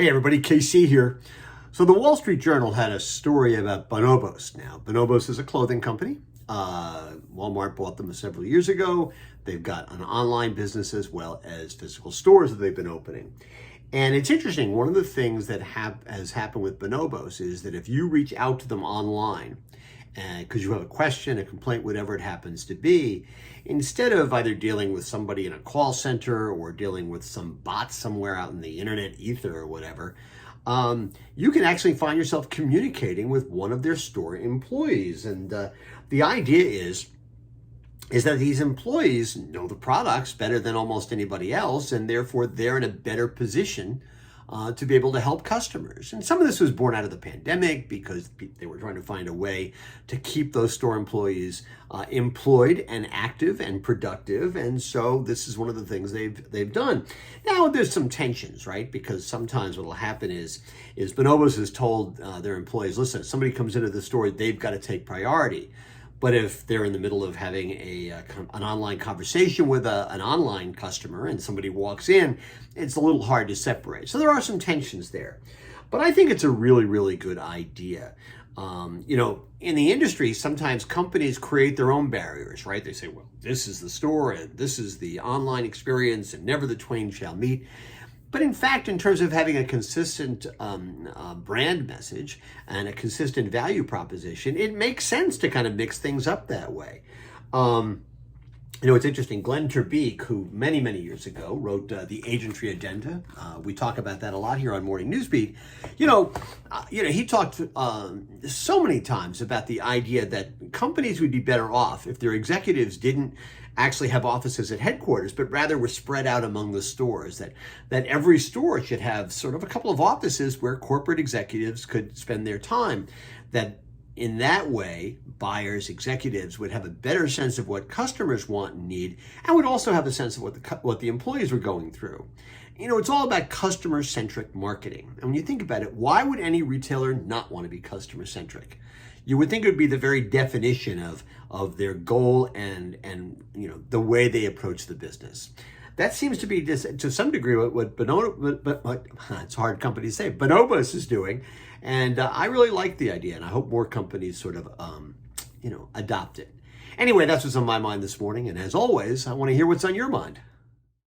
Hey everybody, KC here. So the Wall Street Journal had a story about Bonobos. Now, Bonobos is a clothing company. Walmart bought them several years ago. They've got an online business as well as physical stores that they've been opening. And it's interesting, one of the things that has happened with Bonobos is that if you reach out to them online, because you have a question, a complaint, whatever it happens to be, instead of either dealing with somebody in a call center or dealing with some bot somewhere out in the internet ether or whatever, you can actually find yourself communicating with one of their store employees. And the idea is that these employees know the products better than almost anybody else, and therefore they're in a better position to be able to help customers. And some of this was born out of the pandemic because they were trying to find a way to keep those store employees employed and active and productive. And so this is one of the things they've done. Now there's some tensions, right? Because sometimes what will happen is Bonobos has told their employees, listen, if somebody comes into the store, they've got to take priority. But if they're in the middle of having an online conversation with an online customer and somebody walks in, it's a little hard to separate. So there are some tensions there. But I think it's a really, really good idea. In the industry, sometimes companies create their own barriers, right? They say, well, this is the store and this is the online experience and never the twain shall meet. But in fact, in terms of having a consistent brand message and a consistent value proposition, it makes sense to kind of mix things up that way. It's interesting. Glenn Terbeek, who many, many years ago wrote The Agentry Agenda, we talk about that a lot here on Morning Newsbeat. He talked so many times about the idea that companies would be better off if their executives didn't actually have offices at headquarters, but rather were spread out among the stores, that every store should have sort of a couple of offices where corporate executives could spend their time, that in that way, buyers, executives would have a better sense of what customers want and need, and would also have a sense of what the employees were going through. It's all about customer-centric marketing. And when you think about it, why would any retailer not want to be customer-centric? You would think it would be the very definition of their goal and the way they approach the business. That seems to be, to some degree, what it's a hard company to say, Bonobos is doing. And I really like the idea, and I hope more companies sort of, adopt it. Anyway, that's what's on my mind this morning. And as always, I want to hear what's on your mind.